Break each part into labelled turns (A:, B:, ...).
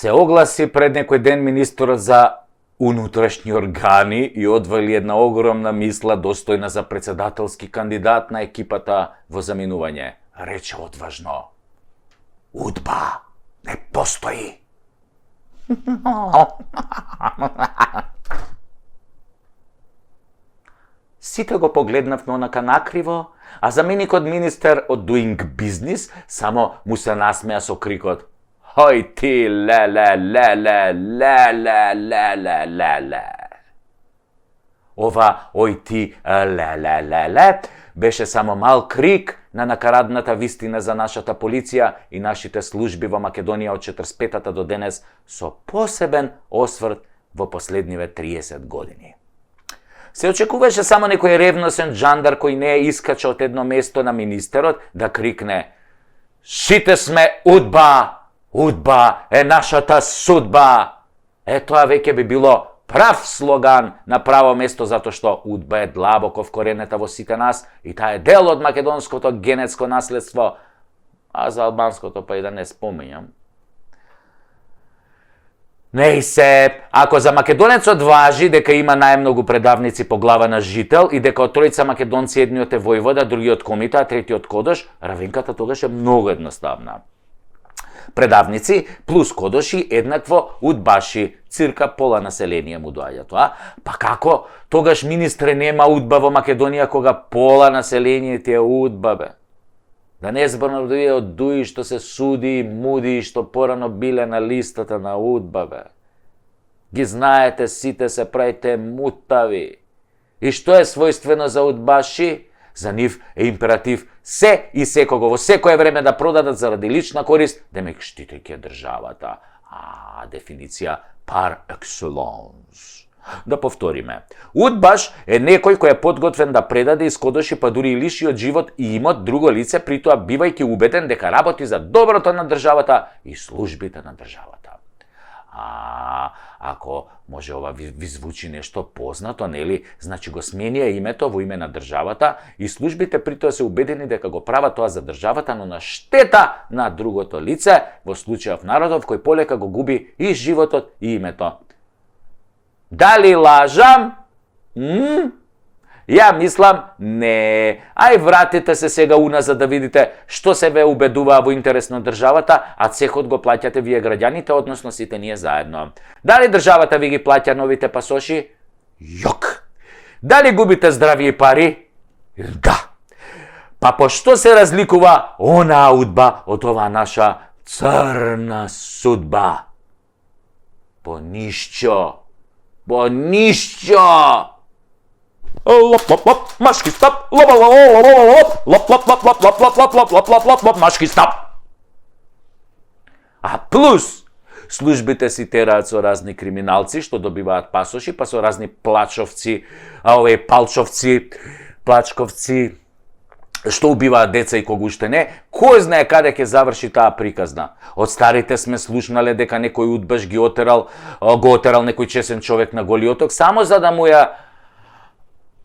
A: Се огласи пред некој ден министерот за унутрашни органи и одвоили една огромна мисла достојна за председателски кандидат на екипата во заминување. Рече одважно: УДБА не постои. Сите го погледнавме онака накриво, а заменикот министер од Doing Business само му се насмеа со крикот: Хој ти, ле. Ова ој ти, ле, беше само мал крик на накарадната вистина за нашата полиција и нашите служби во Македонија од 45-та до денес, со посебен осврт во последниве 30 години. Се очекуваше само некој ревносен джандар кој не искача од едно место на министерот да крикне: Сите сме УДБА! УДБА е нашата судба! Тоа веќе би било прав слоган на право место, затоа што УДБА е длабоко вкоренета во сите нас и таа е дел од македонското генетско наследство, а за албанското па и да не спомењам. Не се, ако за македонецот важи дека има најмногу предавници по глава на жител и дека од тројца македонци едниот е војвода, другиот комита, а третиот кодош, равинката тогаш е многу едноставна. Предавници плюс кодоши еднакво удбаши, цирка пола население му доаѓа тоа. Па како тогаш министре нема УДБА во Македонија кога пола население ти е УДБА бе? Да не зборам да вие од дуи што се суди и муди и што порано биле на листата на УДБА бе. Ги знаете сите, се правите мутави. И што е својствено за удбаши? За нив е императив се и секого во секое време да продадат заради лична корист, демек штитејќи државата. Дефиниција par excellence. Да повториме. Удбаш е некој кој е подготвен да предаде, искодоши, па дури и лиши од живот и имот друго лице, притоа бивајќи убеден дека работи за доброто на државата и службите на државата. Ако може ова ви звучи нешто познато, нели? Значи го сменија името во име на државата и службите притоа се убедени дека го прават тоа за државата, но на штета на другото лице, во случајов народов кој полека го губи и животот и името. Дали лажам? Ја мислам, не. Ај вратите се сега уназад да видите што се ве убедуваа во интерес на државата, а цехот го плаќате вие граѓаните, односно сите ние заедно. Дали државата ви ги плаќа новите пасоши? Јок. Дали губите здравје и пари? Да. Па по што се разликува онаа УДБА од оваа наша црна судба? По ништо. По ништо. Лоп, машки стап, лоп, машки стап. А плюс, службите си тераат со разни криминалци што добиваат пасоши, па со разни плачовци, палчовци, плачковци, што убиваат деца и кога уште не, кој знае каде ќе заврши таа приказна. Од старите сме слушнале дека некој удбаш го отерал некој чесен човек на Голиот оток, само за да му ја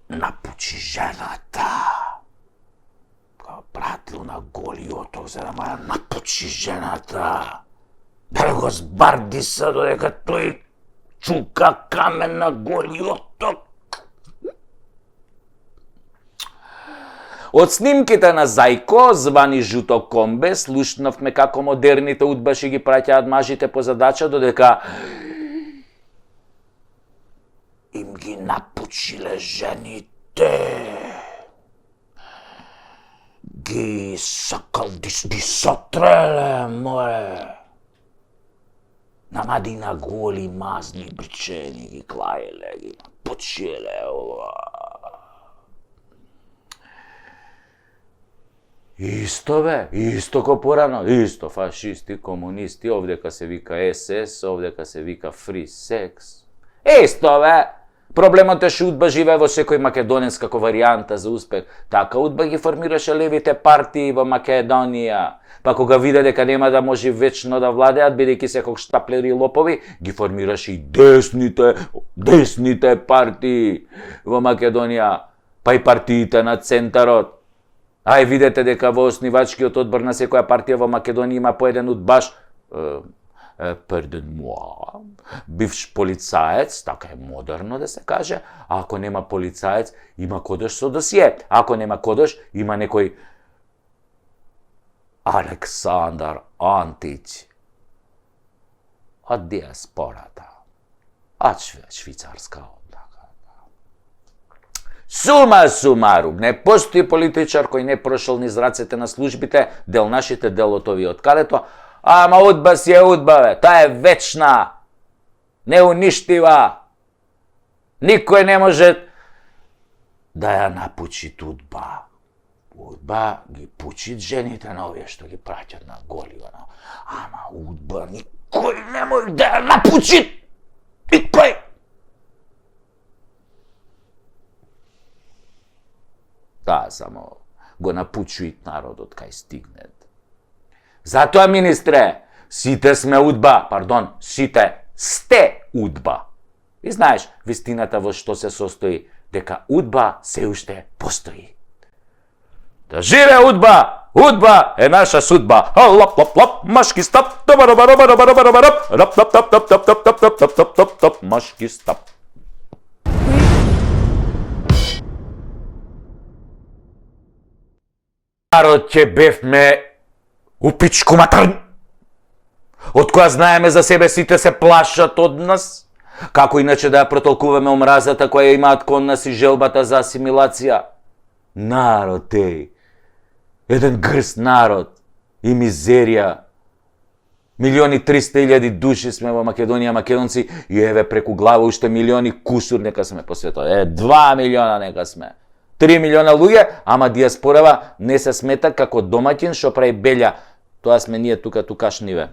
A: напучи жената. Го пратил на Голиот оток за да му ја напучи жената. Да го збарди се додека тој чука камен на Голиот оток. Од снимките на Зајко, звани Жуто Комбе, слушнавме како модерните удбаши ги праќаат мажите по задача, додека им ги напучиле жените. Ги сакал ги сотреле, море. Намади на голи мазни бричени ги клаеле, ги напучиле, Исто бе, исто ко порано, исто фашисти, комунисти, овдека се вика СС, овдека се вика Free Sex. Исто бе, Проблемот е што УДБА живее во секој македонец како варијанта за успех. Така УДБА ги формираше левите партии во Македонија. Па кога виде дека нема да може вечно да владеат, бидејќи се штаплери и лопови, ги формираше и десните партии во Македонија, па и партиите на центарот. Ај видете дека во основачкиот одбор на секоја партија во Македонија има по еден удбаш, бивш полицаец, така е модерно да се каже, а ако нема полицаец, има кодош со досие. Ако нема кодош, има некој Александар Антич од диаспората, од Швицарска однака. Сума сумарум, не постои политичар кој не прошол низ рацете на службите, дел нашите, дел од овие од кадето, ама УДБА си е УДБА, таа е вечна, неуништива. Никој не може да ја напучи УДБА. УДБА ги пучит жените на овие што ги праќат на голи, ама УДБА никој не може да ја напучи. Никој. Таа само го напучуит народот кај стигнет. Затоа, министре, сите сме УДБА, сите сте УДБА. И знаеш, вистината во што се состои, дека УДБА се уште постои. Да живе УДБА! УДБА е наша судба! Лап, лап, лап, машки стап! Машки стап! Народ ќе бевме у пичку матар! Од која знаеме за себе, сите се плашат од нас. Како иначе да ја протолкуваме омразата која имаат кон нас и желбата за асимилација? Народ, еден грст народ и мизерија. 1.300.000 души сме во Македонија, македонци, и еве преку глава уште милиони кусур нека сме по светот. 2 милиона нека сме. 3 милиона луѓе, ама диаспорава не се смета како домаќин што прави белја. Тоа сме ние тукашниве.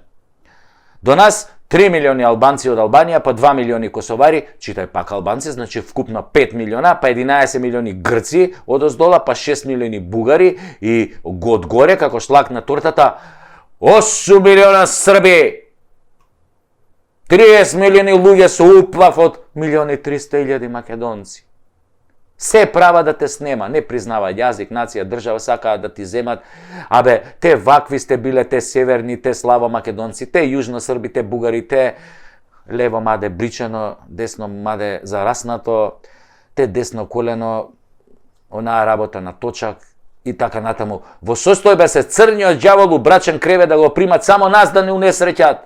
A: До нас 3 милиони албанци од Албанија, па 2 милиони косовари, читај пак албанци, значи вкупно 5 милиона, па 11 милиони грци од оздола, па 6 милиони бугари и од горе, како шлак на тортата, 8 милиона срби, 30 милиони луѓе со уплав од 1.300.000 македонци. Се права да те снема, не признава јазик, нација, држава, сакаат да ти земат. Абе, те вакви сте биле, те северни, те славо македонци, те јужно срби, те бугари, те лево маде бричено, десно маде зараснато, те десно колено, онаа работа на точак и така натаму. Во состојба се црниот ѓавол убрачен креве да го примат само нас да не унесреќат.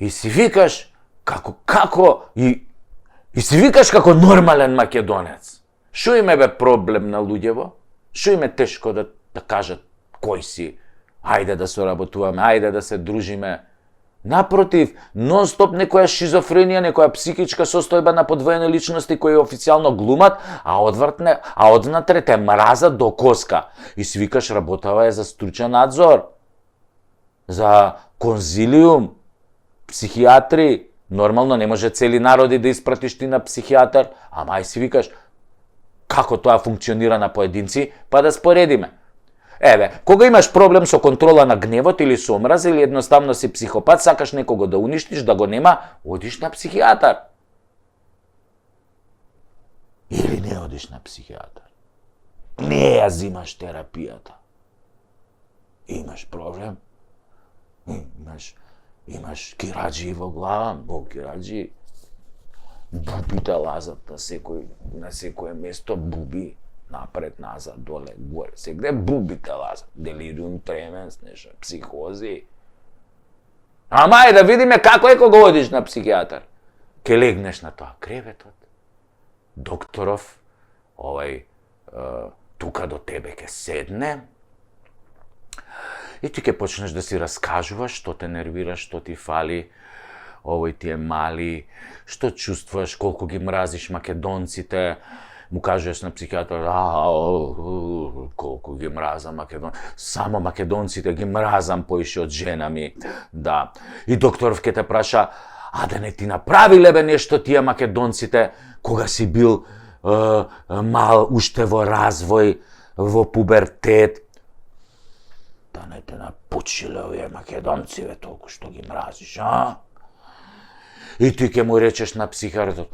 A: И си викаш и си викаш како нормален македонец. Шо им е проблем на луѓево? Шо им е тешко да кажат кој си? Ајде да соработуваме, ајде да се дружиме. Напротив, нон-стоп некоја шизофренија, некоја психичка состојба на подвоени личности кои официјално глумат, а однатре те мразат до коска. И свикаш работава е за стручен надзор, за конзилиум, психијатри. Нормално не може цели народи да испратиш ти на психијатар, ама ај си викаш како тоа функционира на поединци, па да споредиме. Еве, кога имаш проблем со контрола на гневот или со омраз, или едноставно си психопат, сакаш некого да уништиш, да го нема, одиш на психијатар. Или не одиш на психијатар. Не ја зимаш терапијата. Имаш проблем? Имаш кираџи во глава, кираџи. Бубите лазат на секое место, буби, напред, назад, доле, горе, сегде бубите лазат, делириум тременс, нешто, психози. Ама да видиме како е кога одиш на психијатар. Ке легнеш на тоа креветот, докторов, тука до тебе ке седне, и ти ке почнеш да си раскажуваш што те нервира, што ти фали, овој ти е мали, што чувствуваш, колку ги мразиш македонците, му кажеш на психијатар, колку ги мразам македонците, само македонците ги мразам поише од жена ми, да. И докторов ке те праша, А да не ти направиле бе нешто тие македонците кога си бил мал, уште во развој, во пубертет. Да не те напучиле овие македонци, бе, толку што ги мразиш, а? И ти ќе му речеш на психијатрот,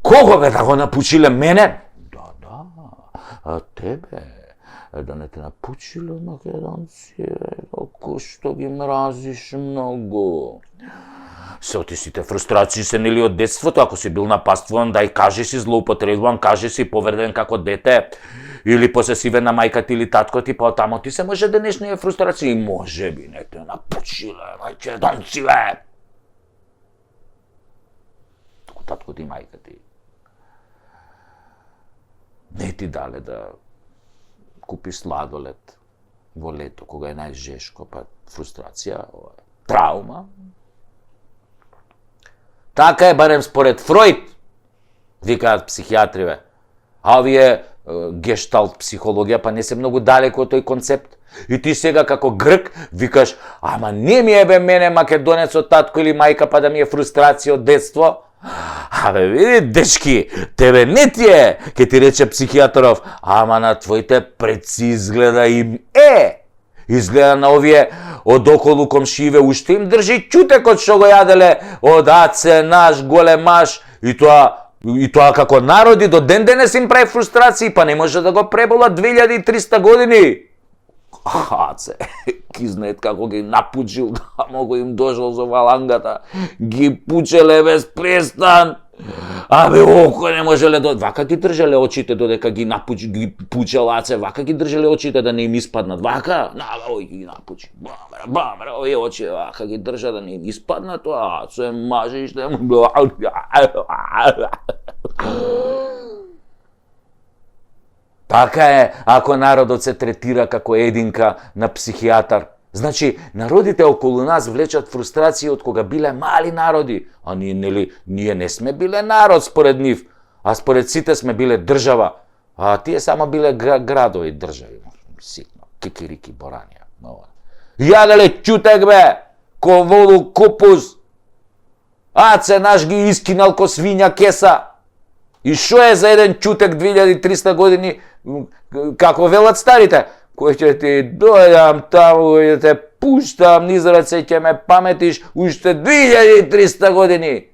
A: кого бе да го напучиле мене? Да, а тебе, да не те напучиле македонци, бе, толку што ги мразиш многу. Се сите фрустрации се нели од детството, ако си бил напаствуван, дај кажи си злоупотребуван, кажи си повреден како дете, или посесивен на мајка ти или татко ти, па тамо ти се може денешни фрустрации, може би не те напучиле македонци, бе. Татко ти, мајка ти не ти дале да купиш сладолед во лето, кога е најжешко, па фрустрација, траума. Така е барем според Фројд, викаат психијатриве. А овие гешталт психологија па не се многу далеко од тој концепт. И ти сега како грк викаш, ама не ми е бе мене македонецот татко или мајка па да ми е фрустрација од детство. Абе, види, дечки, тебе не ти е, ке ти рече психијатров, ама на твоите предци изгледа им е. Изгледа на овие од околу комшиеве уште им држи ќутекот што го јаделе од аце наш големаш и тоа како народи до ден денес им прави фрустрации, па не може да го пребола 2300 години. Аце, ки знаат како ги напучил, таму го им дошол со валангата, ги пучеле без престан. Абе, око не можеле вака ги држале очите додека ги пучел Аце, вака ги држале очите да не им испаднат, вака, ој ги напучи, бамра, овие очи, вака ги држа да не им испаднат, Аце, мажиш, Така е, ако народот се третира како единка на психијатар. Значи, народите околу нас влечат фрустрација од кога биле мали народи. А ние не сме биле народ според нив, а според сите сме биле држава. А тие само биле градови држави. Ситно, кикирики боранија. Јаделе ќутек бе, ко воду купус. Аце наш ги искинал ко свиња кеса. И шо е за еден ќутек 2300 години, како велат старите, кој ќе ти дојдам таму и те пуштам низ раце, ќе ме паметиш уште 2300 години.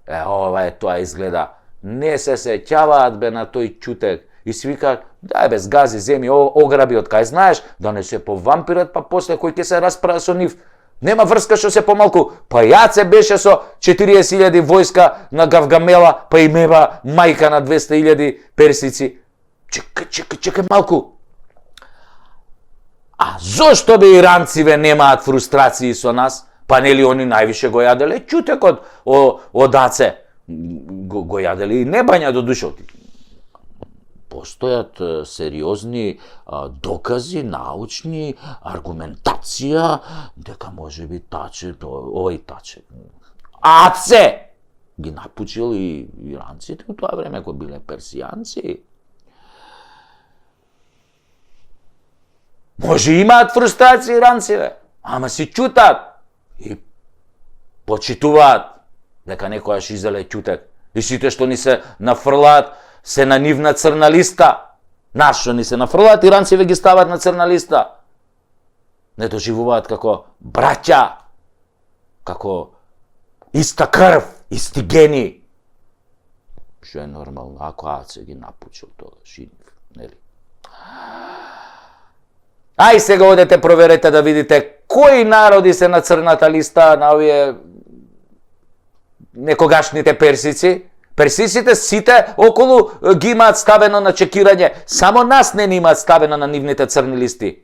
A: Ова е тоа изгледа. Не се сеќаваат бе на тој ќутек. И си викаат, дај бе, згази, земи, ограби од кај знаеш, да не се повампират, па после кој ќе се расправа со нив. Нема врска што се помалку. Па Јаце беше со 40.000 војска на Гавгамела, па и мева мајка на 200.000 персици. Чекај малку. А зошто бе иранциве немаат фрустрации со нас? Па нели они највише го јаделе ќутекот од Аце. Го јаделе и не бања до душот. Постојат сериозни докази, научни, аргументација, дека може би овој Таче. Аце! Ги напучил и иранците у тоа време, кои биле персијанци. Може имаат фрустрација иранциве, ама си ќутат и почитуваат дека некојаш изеле ќутек. И сите што ни се нафрлаат се на нивна црна листа. Нашо ни се нафрлаат, иранциве ги стават на црна листа. Не доживуваат како браќа, како иста крв, исти гени. Што е нормално, ако Аце ги напучил тогаш и нив, нели? Ај сега одете проверете да видите кои народи се на црната листа на овие некогашните персици. Персиците сите околу ги имаат ставено на чекирање, само нас не имаат ставено на нивните црни листи.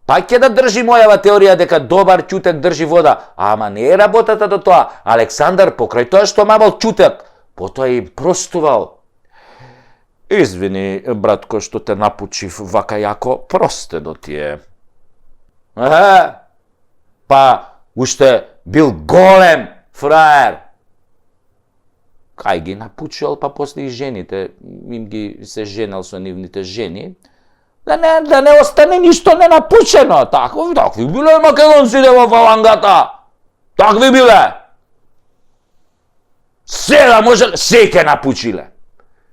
A: Пак ќе да држи мојава теорија дека добар ќутек држи вода, ама не е работата до тоа. Александар покрај тоа што мавал ќутек, потоа и простувал. Извини, братко, што те напучив вака јако, просте до тие. Па уште бил голем фраер. Кај ги напучил, па после и жените, им ги се женал со нивните жени, да не остане ништо ненапучено. Такви биле македонците во фалангата. Такви биле. Се да може, се ќе напучиле.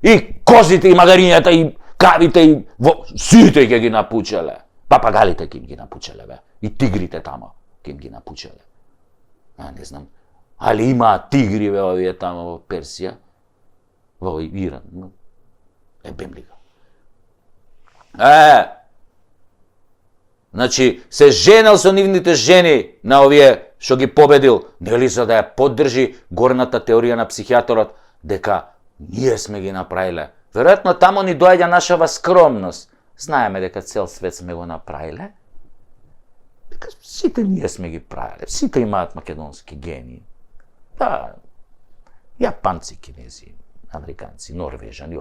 A: И козите, и магарињата, и кравите, и сите ќе ги напучеле. Папагалите ќе ги напучеле, бе. И тигрите тама ќе ги напучеле. Не знам. Али има тигри, бе, овие тама во Персија, во Иран. Бемлига. Значи, се женел со нивните жени на овие што ги победил, нели за да ја поддржи горната теорија на психијаторот, дека ние сме ги направиле. Веројатно тамо ни доаѓа нашава скромност. Знаеме дека цел свет сме го направиле. Дека сите ние сме ги правиле. Сите имаат македонски гени. Да, јапанци, кинези, американци, норвежани,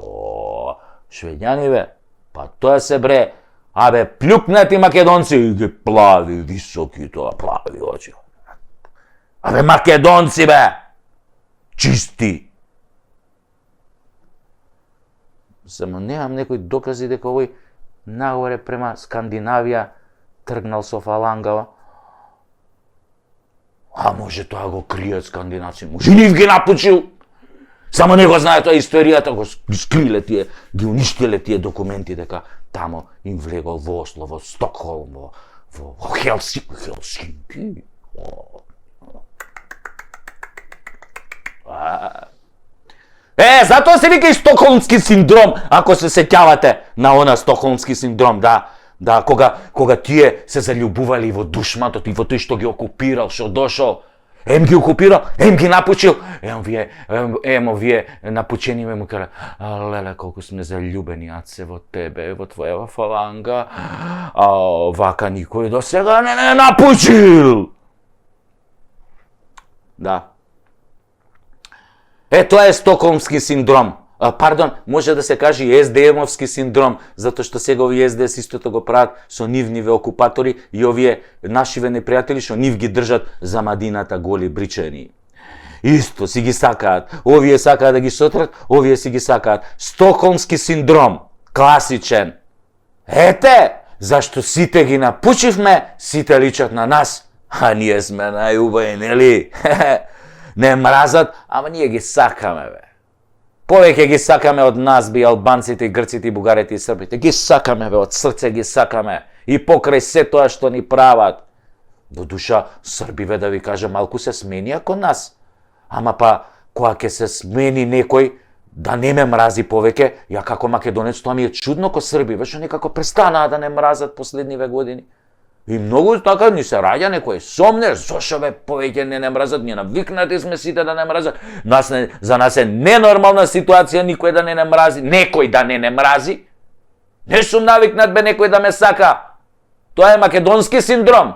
A: швеѓани, бе. Па тоа се, бре, плюкнати македонци, и ги плави, високи тоа, плави очи. Македонци, бе! Чисти! Само немам некои докази дека овој нагоре према Скандинавија тргнал со фалангава. Може тоа го кријат скандинавци, може нив ги напучил. Само не го знае тоа историјата, го скриле тие, ги уништиле тие документи дека тамо им влегол во Осло, во Стокхолм, во Хелсинки. Затоа се вика и стокхолмски синдром, ако се сеќавате на она стокхолмски синдром, да, кога тие се заљубували во душматот и во тој што ги окупирал, што дошол, ем ги окупирал, ем ги напучил, овие напучени ме му кажа, леле, колку сме заљубени, аце, во тебе, во твојава фаланга, вака никој до сега не напучил. Да. Тоа е стокхолмски синдром. Пардон, може да се каже и СДМовски синдром, затоа што сега овие СДС истото го прават со нивниве окупатори и овие нашиве непријатели што нив ги држат за мадината голи бричани. Исто си ги сакаат. Овие сакаат да ги сотрат, овие си ги сакаат. Стокхолмски синдром, класичен. Зашто сите ги напучивме, сите личат на нас, а ние сме најубави, нели? Не мразат, ама ние ги сакаме, бе. Повеќе ги сакаме од нас, би албанците, грците, бугарите и србите. Ги сакаме, бе, од срце ги сакаме. И покрај се тоа што ни прават. До душа, србиве, да ви кажа, малку се сменија кон нас. Ама па, кога ќе се смени некој, да не ме мрази повеќе, ја како македонец, тоа ми е чудно ко србиве, што некако престанаа да не мразат последниве години. И многу така ни се раѓа некој сомнеш, зошто бе повеќе не мразат, ние навикнати сме сите да не мразат. За нас е ненормална ситуација никој да не мрази, некој да не мрази. Не сум навикнат бе некој да ме сака. Тоа е македонски синдром,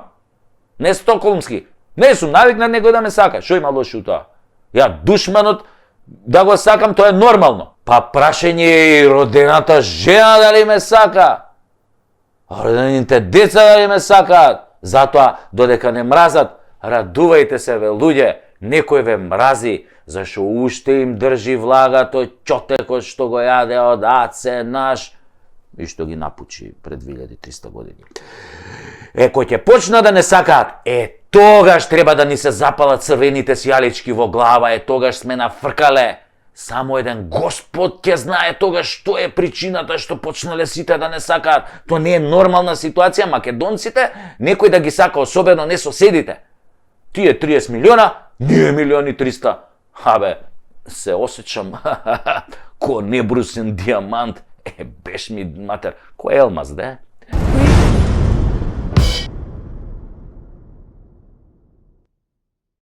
A: не стокхолмски. Не сум навикнат некој да ме сака. Што има лошо тоа? Ја душманот да го сакам, тоа е нормално. Па прашање е и родената жена дали ме сака. Родените деца дали ме сакаат, затоа додека не мразат, радувајте се, бе, луѓе, некој ве мрази, зашто уште им држи влага тој чотекот што го јаде од аце наш и што ги напучи пред 2300 години. Кој ќе почна да не сакаат, тогаш треба да ни се запалат црвените сјалички во глава, тогаш сме нафркале. Само еден Господ ќе знае тогаш што е причината што почнале сите да не сакаат. Тоа не е нормална ситуација. Македонците, некој да ги сака, особено не соседите. Тие 30 милиона, ние 1.300.000. Се осеќам ко небрусен дијамант. Беш ми матер, кој елмаз, де?